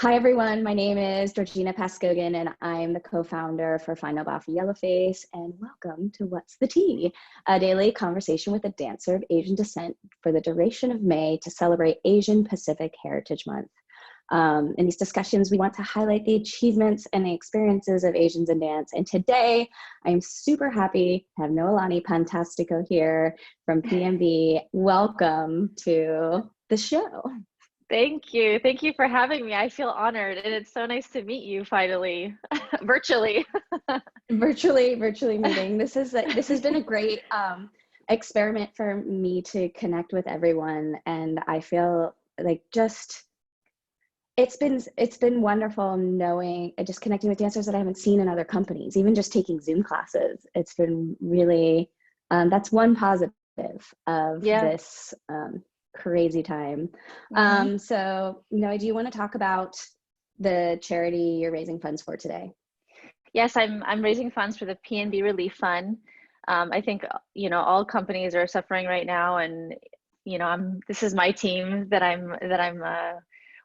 Hi, everyone. My name is Georgina Pazcoguin, and I'm the co-founder for Final Bow for Yellowface. And welcome to What's the Tea, a daily conversation with a dancer of Asian descent for the duration of May to celebrate Asian Pacific Heritage Month. In these discussions, we want to highlight the achievements and the experiences of Asians in dance. And today, I'm super happy to have Noelani Pantastico here from PMB. Welcome to the show. Thank you. Thank you for having me. I feel honored, and it's so nice to meet you finally, virtually. virtually meeting. This has been a great experiment for me to connect with everyone, and I feel like it's been wonderful knowing, just connecting with dancers that I haven't seen in other companies, even just taking Zoom classes. It's been really that's one positive of this crazy time. So, do you want to talk about the charity you're raising funds for today? Yes, I'm raising funds for the PNB Relief Fund. I think all companies are suffering right now, and this is my team that I'm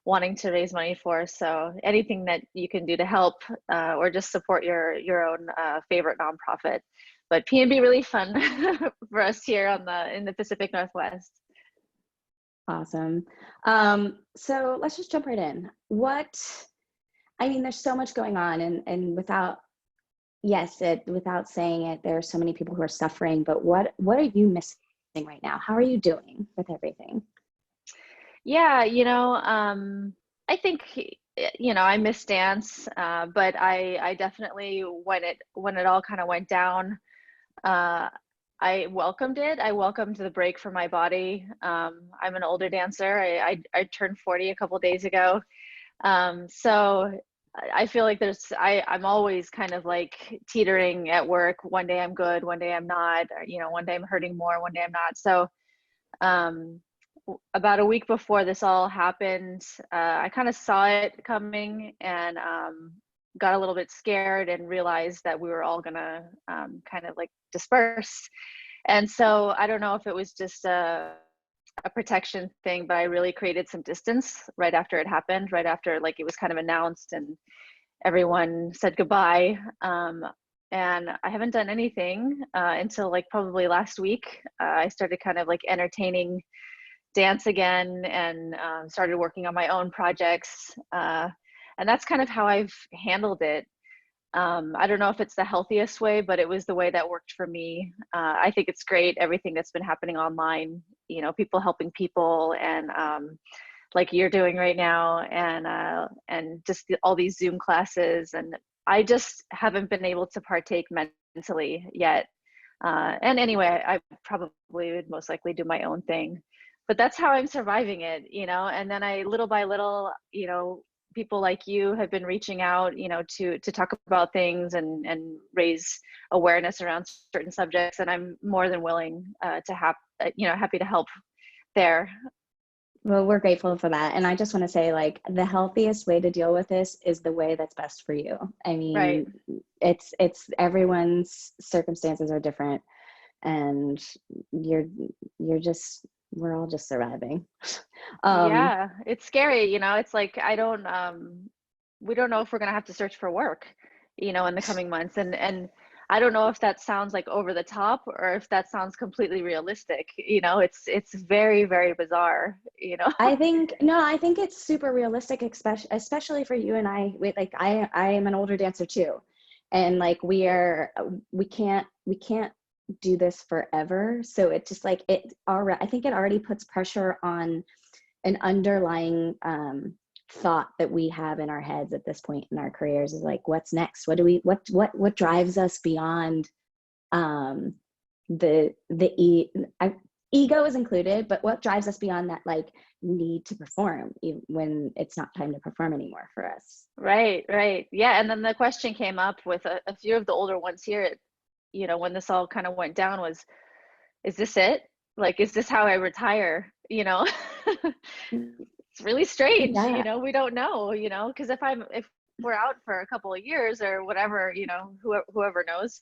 wanting to raise money for. So anything that you can do to help or just support your own favorite nonprofit. But PNB Relief Fund for us here in the Pacific Northwest. Awesome. So let's just jump right in. There's so much going on, and without saying it, there are so many people who are suffering, but what are you missing right now? How are you doing with everything? Yeah, I think, I miss dance, but I definitely, when it all kind of went down, I welcomed it. I welcomed the break for my body. I'm an older dancer. I turned 40 a couple of days ago. So I feel like I'm always kind of like teetering at work. One day I'm good, one day I'm not, one day I'm hurting more, one day I'm not. So about a week before this all happened, I kind of saw it coming and got a little bit scared and realized that we were all gonna kind of like disperse. And so I don't know if it was just a protection thing, but I really created some distance right after it happened, right after like it was kind of announced and everyone said goodbye. And I haven't done anything until like probably last week. I started kind of like entertaining dance again and started working on my own projects. And that's kind of how I've handled it. I don't know if it's the healthiest way, but it was the way that worked for me. I think it's great, everything that's been happening online, people helping people, and like you're doing right now, and just all these Zoom classes. And I just haven't been able to partake mentally yet. And anyway, I probably would most likely do my own thing, but that's how I'm surviving it, and then little by little, people like you have been reaching out, to talk about things and raise awareness around certain subjects. And I'm more than willing happy to help there. Well, we're grateful for that. And I just want to say, like, the healthiest way to deal with this is the way that's best for you. I mean, right. It's everyone's circumstances are different, and we're all just surviving. Yeah, it's scary, it's like we don't know if we're gonna have to search for work, in the coming months. And I don't know if that sounds like over the top or if that sounds completely realistic. It's very, very bizarre, I think it's super realistic, especially for you and I. I am an older dancer too, and like we can't do this forever. So it's just like I think it already puts pressure on an underlying thought that we have in our heads at this point in our careers, is like, what's next? What drives us beyond ego is included, but what drives us beyond that, like, need to perform when it's not time to perform anymore for us? Right. Yeah. And then the question came up with a few of the older ones here, when this all kind of went down, was, is this it? Like, is this how I retire? It's really strange. Yeah. We don't know, because if we're out for a couple of years or whatever, whoever knows,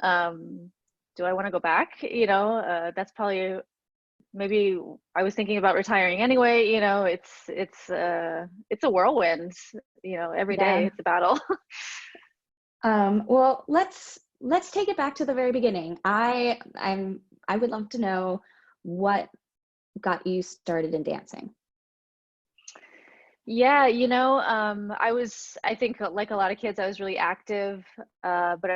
do I want to go back? That's probably maybe I was thinking about retiring anyway. You know, it's a whirlwind. You know, every day Yeah. it's a battle. Well, let's take it back to the very beginning. I would love to know what got you started in dancing. Yeah, you know, I think like a lot of kids, I was really active, but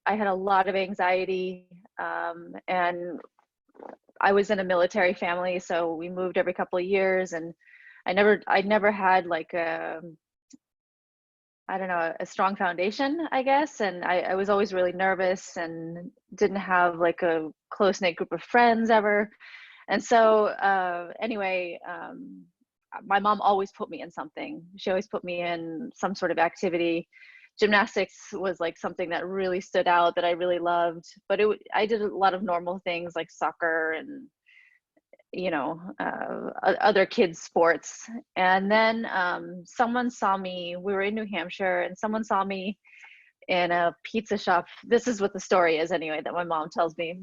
I had a lot of anxiety, and I was in a military family, so we moved every couple of years, and I never had like I don't know, a strong foundation, I guess. And I was always really nervous and didn't have like a close knit group of friends ever. And so, anyway, my mom always put me in something. She always put me in some sort of activity. Gymnastics was like something that really stood out that I really loved. But I did a lot of normal things like soccer and, you know, other kids' sports. And then someone saw me. We were in New Hampshire, and someone saw me in a pizza shop. This is what the story is, anyway, that my mom tells me.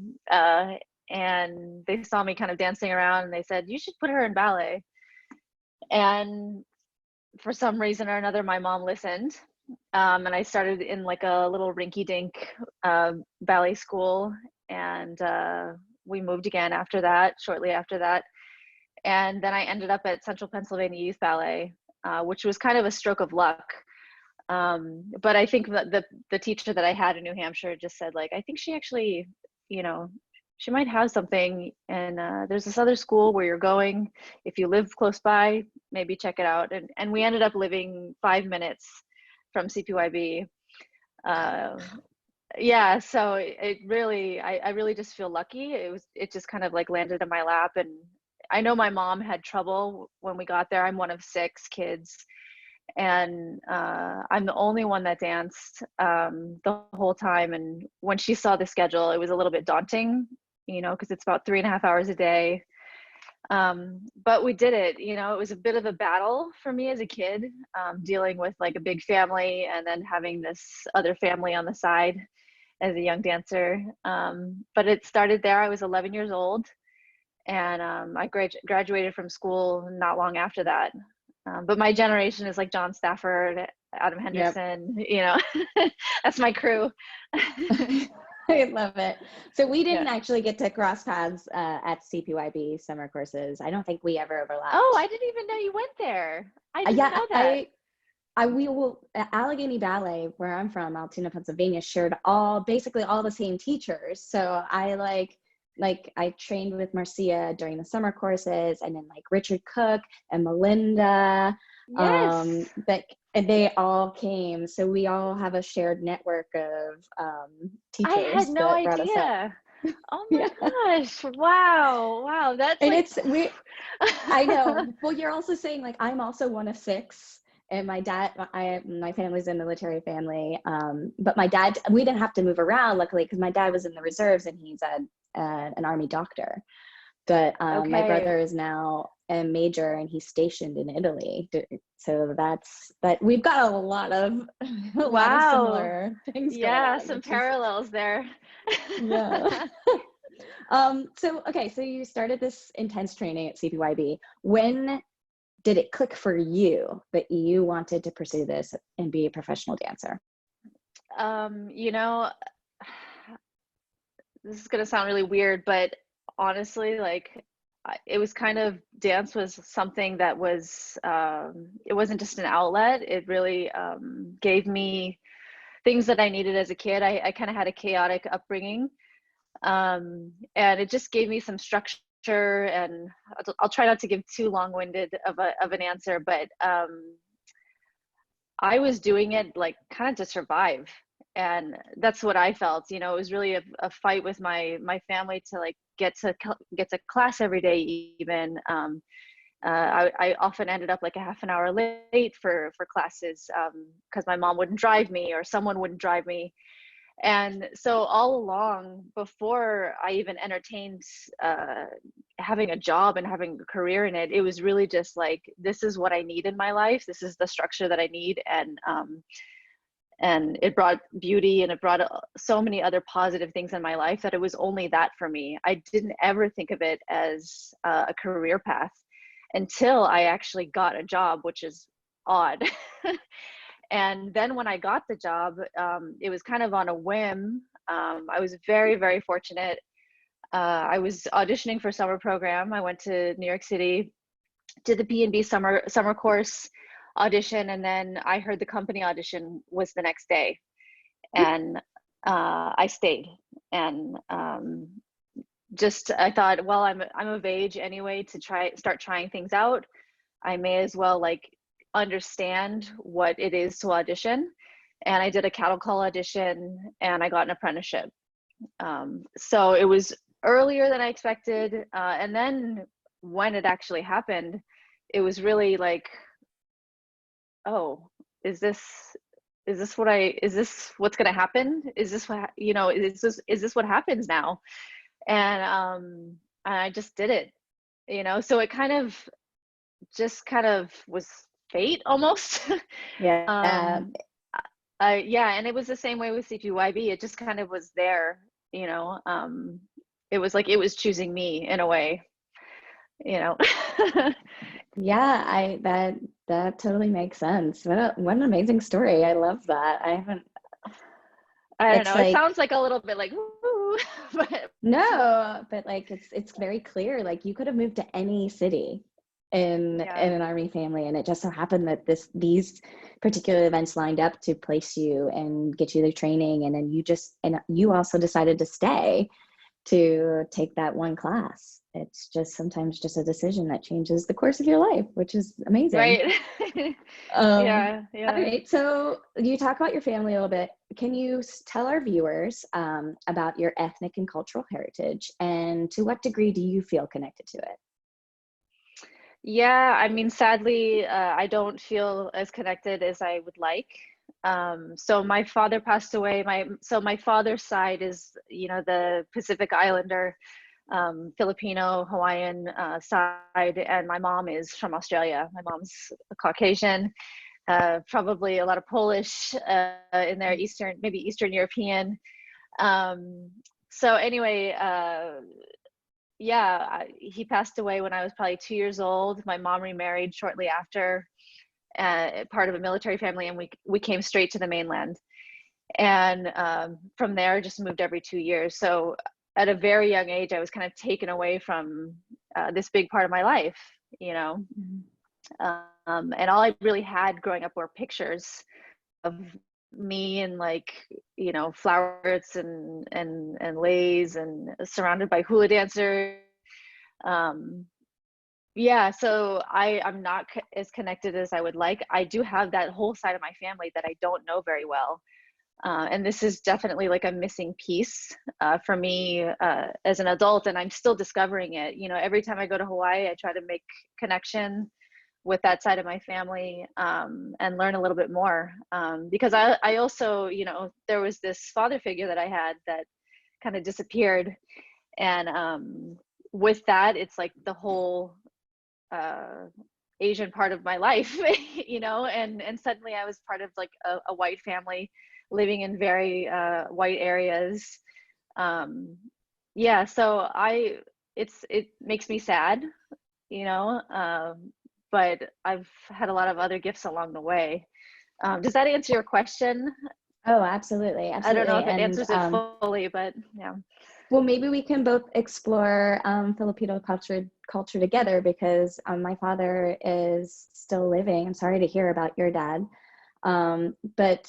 And they saw me kind of dancing around, and they said, "You should put her in ballet." And for some reason or another, my mom listened. And I started in like a little rinky-dink ballet school, and we moved again after that, shortly after that. And then I ended up at Central Pennsylvania Youth Ballet, which was kind of a stroke of luck. But I think that the teacher that I had in New Hampshire just said, like, I think she actually, you know, she might have something. And there's this other school where you're going. If you live close by, maybe check it out. And we ended up living 5 minutes from CPYB. Yeah, so it really, I really just feel lucky. It just kind of like landed in my lap. And I know my mom had trouble when we got there. I'm one of 6 kids, and I'm the only one that danced the whole time. And when she saw the schedule, it was a little bit daunting, you know, because it's about 3.5 hours a day. But we did it. You know, it was a bit of a battle for me as a kid, dealing with like a big family and then having this other family on the side as a young dancer. But it started there. I was 11 years old, and I graduated from school not long after that. But my generation is like John Stafford, Adam Yep. Henderson, you know, that's my crew. I love it. So we didn't Yeah. actually get to cross paths at CPYB summer courses. I don't think we ever Oh, overlapped. I didn't even know you went there. I didn't Yeah, know that. we will, Allegheny Ballet, where I'm from, Altoona, Pennsylvania, shared basically all the same teachers. So I I trained with Marcia during the summer courses, and then like Richard Cook and Melinda, Yes. and they all came. So we all have a shared network of I had teachers no that brought us up. idea. Oh Yeah. my gosh. Wow. Wow. That's And like, I know. Well, you're also saying like I'm also one of 6, and my family's a military family. But my dad, we didn't have to move around, luckily, because my dad was in the reserves and he's an army doctor. But my okay. brother is now a major and he's stationed in Italy. So but we've got a lot of a lot of Wow. similar things going Yeah, on, some which is parallels there. yeah. So okay, so you started this intense training at CPYB. When did it click for you that you wanted to pursue this and be a professional dancer? You know, this is gonna sound really weird, but honestly, like it was kind of dance was something that was it wasn't just an outlet. It really gave me things that I needed as a kid. I kind of had a chaotic upbringing, and it just gave me some structure. And I'll try not to give too long-winded of an answer, but I was doing it like kind of to survive. And that's what I felt. You know, it was really a fight with my family to like get to class every day. Even I often ended up like a half an hour late for classes because my mom wouldn't drive me or someone wouldn't drive me. And so all along, before I even entertained having a job and having a career in it, it was really just like, this is what I need in my life. This is the structure that I need. and it brought beauty, and it brought so many other positive things in my life that it was only that for me. I didn't ever think of it as a career path until I actually got a job, which is odd. And then when I got the job, it was kind of on a whim. I was very, very fortunate. I was auditioning for a summer program. I went to New York City, did the B&B summer course audition, and then I heard the company audition was the next day, and I stayed. And just I thought, well, I'm of age anyway to start trying things out. I may as well like understand what it is to audition. And I did a cattle call audition, and I got an apprenticeship. So it was earlier than I expected. And then when it actually happened, it was really like, oh, is this what's going to happen? Is this what, is this what happens now? And I just did it, so it kind of was fate almost. Yeah. Yeah, and it was the same way with CPYB. It just kind of was there, it was like it was choosing me in a way, Yeah, that totally makes sense. What an amazing story. I love that. I don't It's know. It like, sounds like a little bit like woo, but no, but like it's very clear. Like you could have moved to any city in yeah, an army family, and it just so happened that these particular events lined up to place you and get you the training, and then you also decided to stay to take that one class. It's just sometimes just a decision that changes the course of your life, which is amazing. right. All Yeah. right. So you talk about your family a little bit. Can you tell our viewers about your ethnic and cultural heritage, and to what degree do you feel connected to it? Yeah, I mean, sadly, I don't feel as connected as I would like. So my father passed away. My father's side is, the Pacific Islander, Filipino, Hawaiian side, and my mom is from Australia. My mom's a Caucasian, probably a lot of Polish in there, maybe Eastern European. So anyway, yeah, he passed away when I was probably 2 years old. My mom remarried shortly after, part of a military family, and we came straight to the mainland. And from there, just moved every 2 years. So at a very young age, I was kind of taken away from this big part of my life, and all I really had growing up were pictures of me and like, flowers and leis and surrounded by hula dancers. Yeah, so I'm not as connected as I would like. I do have that whole side of my family that I don't know very well. And this is definitely like a missing piece for me as an adult, and I'm still discovering it. Every time I go to Hawaii, I try to make connection with that side of my family, and learn a little bit more. Because I also, there was this father figure that I had that kind of disappeared. And with that, it's like the whole Asian part of my life, and suddenly I was part of like a white family living in very white areas. Yeah, so it makes me sad, but I've had a lot of other gifts along the way. Does that answer your question? Oh, absolutely, I don't know absolutely. if it And answers it fully, but yeah. well, maybe we can both explore Filipino culture together, because my father is still living. I'm sorry to hear about your dad, but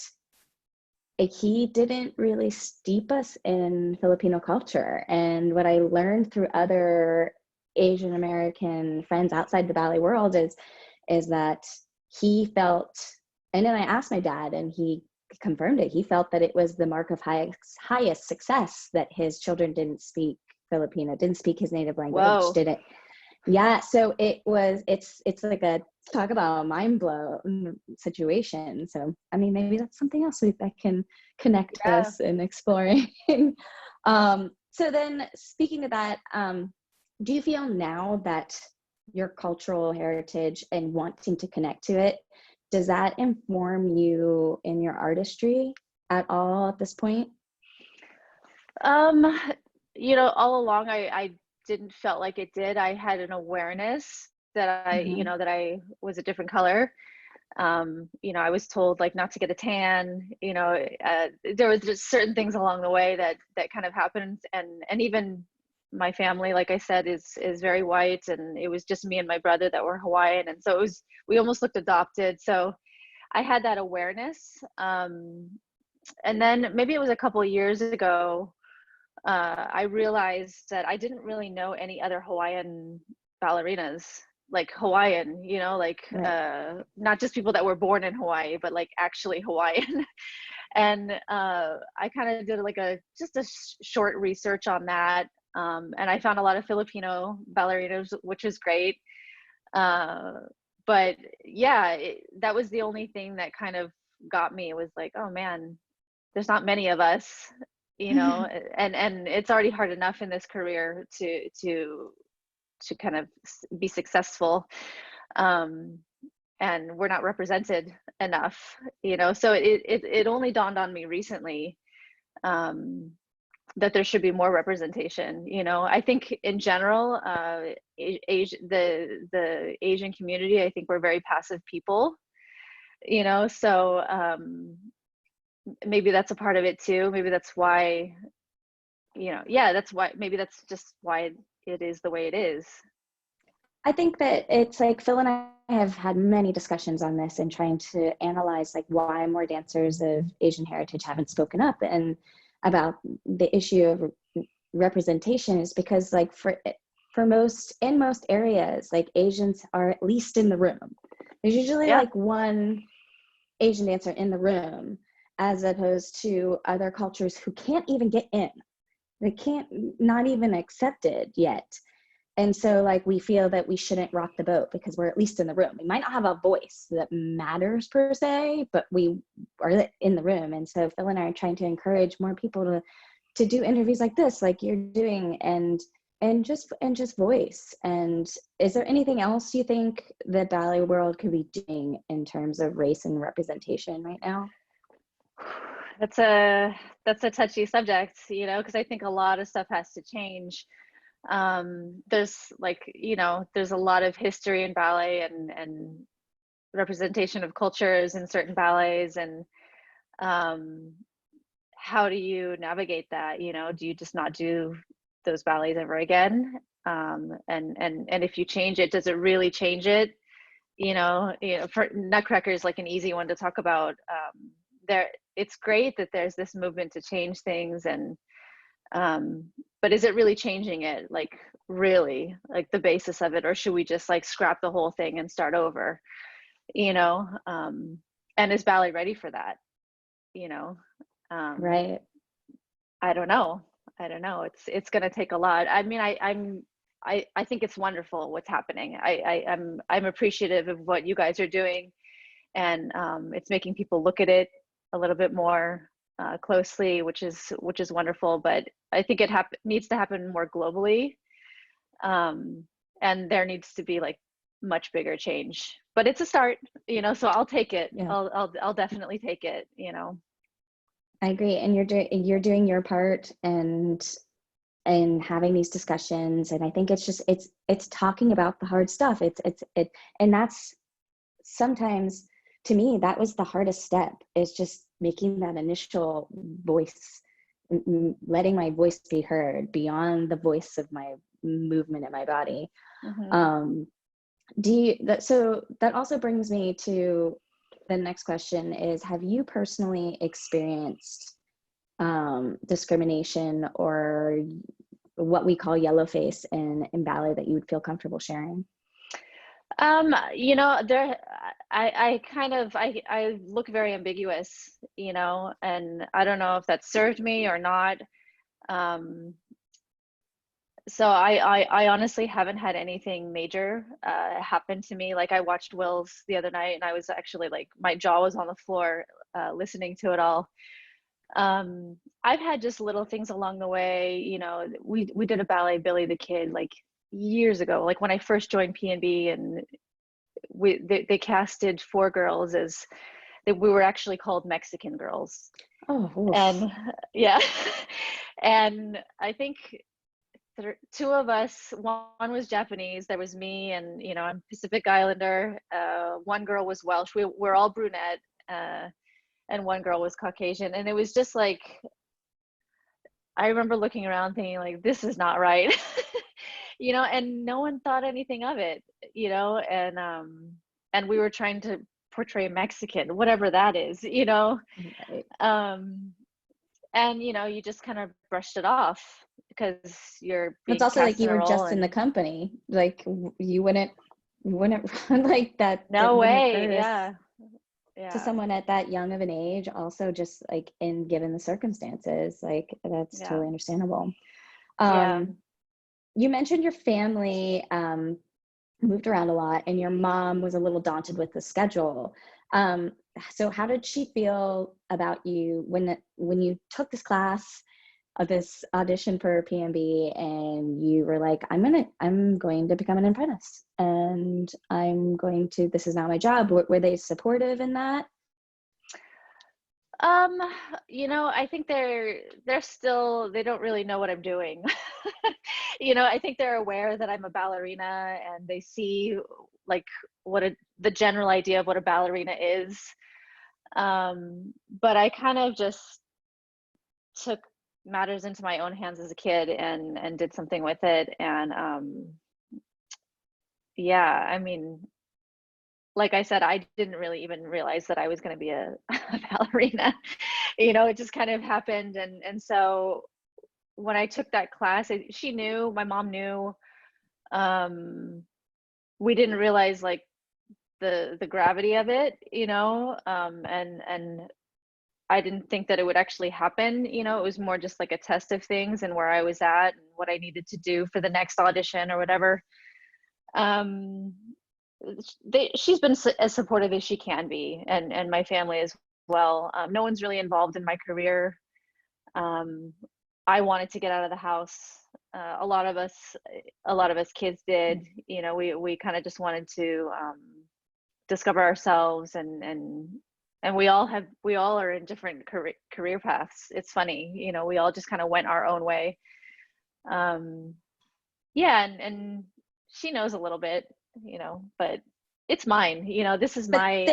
he didn't really steep us in Filipino culture. And what I learned through other Asian American friends outside the ballet world is that he felt, and then I asked my dad, and he confirmed it. He felt that it was the mark of highest success that his children didn't speak Filipino, didn't speak his native language, Whoa. didn't. Yeah, so it's like a talk about a mind blow situation. So I mean, maybe that's something else that can connect Yeah. us in exploring. So then, speaking of that, do you feel now that your cultural heritage and wanting to connect to it does that inform you in your artistry at all at this point? Um, you know, all along I didn't felt like it did. I had an awareness that Mm-hmm. that I was a different color. You know, I was told like not to get a tan, you know, there was just certain things along the way that kind of happened. And even my family, like I said, is very white, and it was just me and my brother that were Hawaiian. And so it was, we almost looked adopted. So I had that awareness. And then maybe it was a couple of years ago, I realized that I didn't really know any other Hawaiian ballerinas, like Hawaiian, you know, like Right. not just people that were born in Hawaii, but like actually Hawaiian. And I kind of did like just a short research on that. And I found a lot of Filipino ballerinas, which is great. Uh, but yeah, that was the only thing that kind of got me. It was like, oh man, there's not many of us, you know, and it's already hard enough in this career to kind of be successful. um and we're not represented enough, you know, so it only dawned on me recently, um that there should be more representation. You know, I think in general, the Asian community, I think we're very passive people, you know, so maybe that's a part of it too. Maybe that's why, you know, yeah, that's why, maybe that's just why it is the way it is. I think that it's like Phil and I have had many discussions on this and trying to analyze like why more dancers of Asian heritage haven't spoken up and about the issue of representation is because like for most in most areas like Asians are at least in the room. There's usually Yeah. like one Asian dancer in the room as opposed to other cultures who can't even get in. They can't, not even accepted yet. And so like we feel that we shouldn't rock the boat because we're at least in the room. We might not have a voice that matters per se, but we are in the room. And so Phil and I are trying to encourage more people to do interviews like this, like you're doing, and just voice. And is there anything else you think the ballet world could be doing in terms of race and representation right now? That's a that's a touchy subject, you know, because I think a lot of stuff has to change. There's like, you know, there's a lot of history in ballet, and representation of cultures in certain ballets, and um how do you navigate that? You know, do you just not do those ballets ever again? And if you change it, does it really change it? You know, for Nutcracker is like an easy one to talk about. There, it's great that there's this movement to change things, and um, but is it really changing it? Like really, like the basis of it, or should we just like scrap the whole thing and start over? You know, and is ballet ready for that? You know, um, Right. I don't know. I don't know. It's going to take a lot. I mean, I think it's wonderful what's happening. I'm appreciative of what you guys are doing, and it's making people look at it a little bit more closely, which is wonderful. But I think needs to happen more globally, um, and there needs to be like much bigger change. But it's a start, you know. So I'll take it. Yeah. I'll definitely take it. You know. I agree. And you're doing your part and having these discussions. And I think it's just it's talking about the hard stuff. And that's sometimes to me that was the hardest step is just making that initial voice, letting my voice be heard beyond the voice of my movement in my body. Mm-hmm. Um, so that also brings me to the next question is, have you personally experienced discrimination or what we call yellowface in ballet that you would feel comfortable sharing? You know, I kind of, I look very ambiguous, you know, and I don't know if that served me or not. Um, so I honestly haven't had anything major happen to me. Like I watched Will's the other night, and I was actually like, my jaw was on the floor listening to it all. I've had just little things along the way. You know, we did a ballet, Billy the Kid, like years ago, like when I first joined P&B, and they casted 4 girls as we were actually called Mexican girls. Oh, oof. And yeah. And I think 2 of us, one was Japanese, there was me, and I'm Pacific Islander. 1 girl was Welsh. We're all brunette, and 1 girl was Caucasian. And it was just like, I remember looking around thinking like, this is not right. And no one thought anything of it, and we were trying to portray Mexican, whatever that is, Right. and you just kind of brushed it off because you're It's being also like cast you in a were role. just in the company, like you wouldn't run like that. It No wouldn't way. occur Yeah. to Yeah. someone at that young of an age, also just like in given the circumstances, like that's Yeah. totally understandable. Yeah. You mentioned your family moved around a lot and your mom was a little daunted with the schedule. So how did she feel about you when you took this class, this audition for PMB, and you were like, I'm going to become an apprentice and this is now my job? Were they supportive in that? I think they're still, they don't really know what I'm doing. I think they're aware that I'm a ballerina, and they see like the general idea of what a ballerina is. But I kind of just took matters into my own hands as a kid and did something with it. And yeah, I mean, like I said, I didn't really even realize that I was going to be a ballerina. It just kind of happened. And so when I took that class, she knew, my mom knew. We didn't realize like the gravity of it, and I didn't think that it would actually happen. It was more just like a test of things and where I was at and what I needed to do for the next audition or whatever. Um, she's been as supportive as she can be, and my family as well. No one's really involved in my career. I wanted to get out of the house. A lot of us kids did. We kind of just wanted to discover ourselves, and we all are in different career paths. It's funny, we all just kind of went our own way. Yeah, and she knows a little bit, but it's mine. This is But my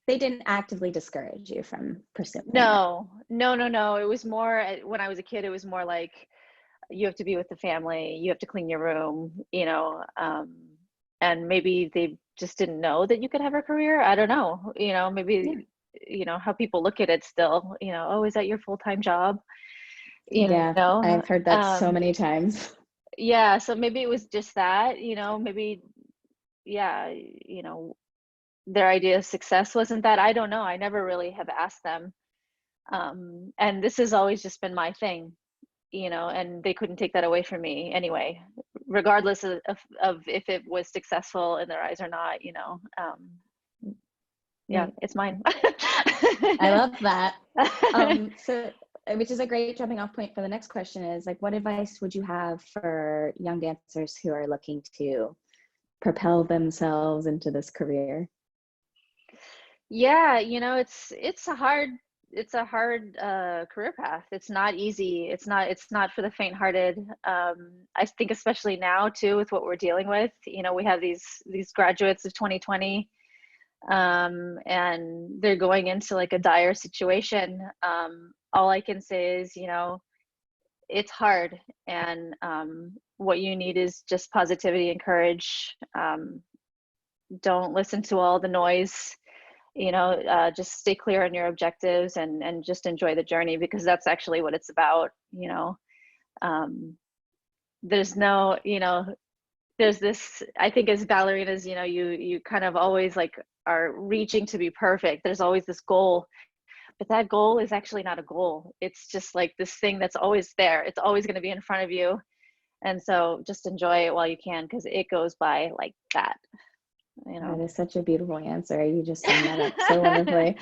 they didn't actively discourage you from pursuing it. No, no, no, no. It was more when I was a kid, it was more like, you have to be with the family, you have to clean your room, and maybe they just didn't know that you could have a career. I don't know, maybe, how people look at it still, oh, is that your full-time job? Yeah, I've heard that so many times. Yeah, so maybe it was just that, maybe, yeah, their idea of success wasn't that. I don't know. I never really have asked them. And this has always just been my thing, and they couldn't take that away from me anyway, regardless of if it was successful in their eyes or not. Yeah, it's mine. I love that. So, which is a great jumping off point for the next question is like, what advice would you have for young dancers who are looking to propel themselves into this career? Yeah, it's a hard career path. It's not easy. It's not for the faint-hearted. I think especially now too, with what we're dealing with, we have these graduates of 2020, and they're going into like a dire situation. All I can say is, it's hard, and what you need is just positivity and courage. Don't listen to all the noise. Just stay clear on your objectives, and just enjoy the journey, because that's actually what it's about. There's no, there's this, I think as ballerinas, you kind of always like are reaching to be perfect. There's always this goal, but that goal is actually not a goal. It's just like this thing that's always there. It's always going to be in front of you. And so just enjoy it while you can, because it goes by like that. That is such a beautiful answer. You just summed that up so wonderfully.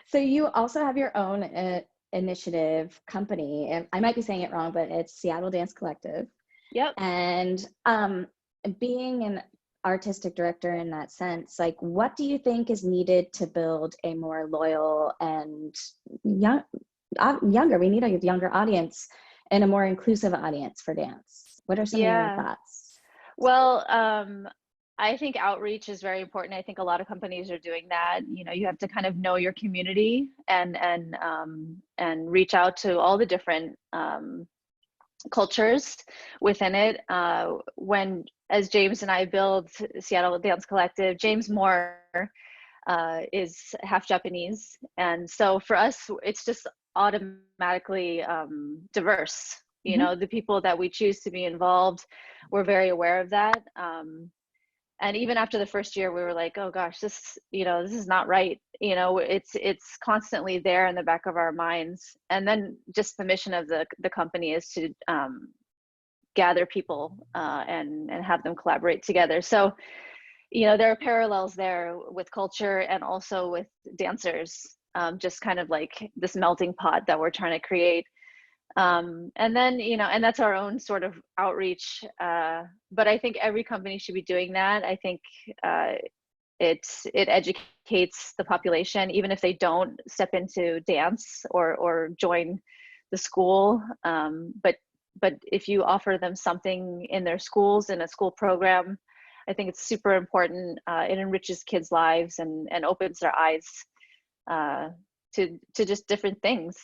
So you also have your own initiative company, and I might be saying it wrong, but it's Seattle Dance Collective. Yep. And being artistic director in that sense, like what do you think is needed to build a more loyal and younger, we need a younger audience and a more inclusive audience for dance? What are some of your Yeah. thoughts? Well, I think outreach is very important. I think a lot of companies are doing that. You know, you have to kind of know your community and reach out to all the different cultures within it. When, as James and I build Seattle Dance Collective, James Moore is half Japanese, and so for us, it's just automatically diverse. You Mm-hmm. know, the people that we choose to be involved, we're very aware of that. And even after the first year, we were like, oh gosh, this, you know, this is not right. You know, it's constantly there in the back of our minds. And then just the mission of the company is to gather people and have them collaborate together. So, you know, there are parallels there with culture and also with dancers, just kind of like this melting pot that we're trying to create. And then, you know, and that's our own sort of outreach. But I think every company should be doing that. I think it educates the population, even if they don't step into dance or join the school. But if you offer them something in their schools, in a school program, I think it's super important. It enriches kids' lives and opens their eyes to just different things,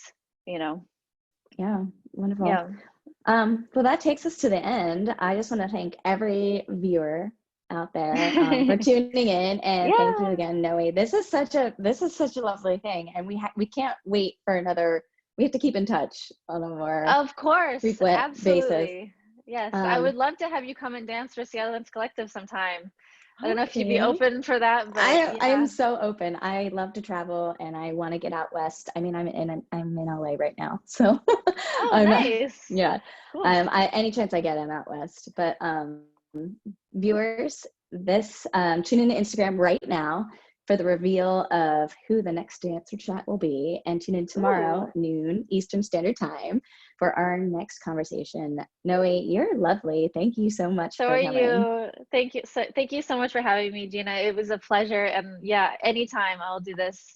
you know. Yeah, wonderful. Yeah. Well, that takes us to the end. I just want to thank every viewer out there for tuning in, and thank you Yeah. again, Noe. This is such a lovely thing, and we can't wait for another. We have to keep in touch on a more Of course, frequent basis. absolutely. Yes, I would love to have you come and dance for Seattle Dance Collective sometime. I don't know if you'd be Okay. open for that, but I am yeah. so open. I love to travel and I want to get out west. I mean, I'm in LA right now, so Oh, I'm nice. yeah. Cool. Any chance I get, I'm out west. But viewers, this tune in to Instagram right now for the reveal of who the next dancer chat will be, and tune in tomorrow Ooh, noon Eastern Standard Time for our next conversation. Noe, you're lovely. Thank you so much so for are coming. you. Thank you so much for having me, Gina. It was a pleasure, and yeah, anytime I'll do this.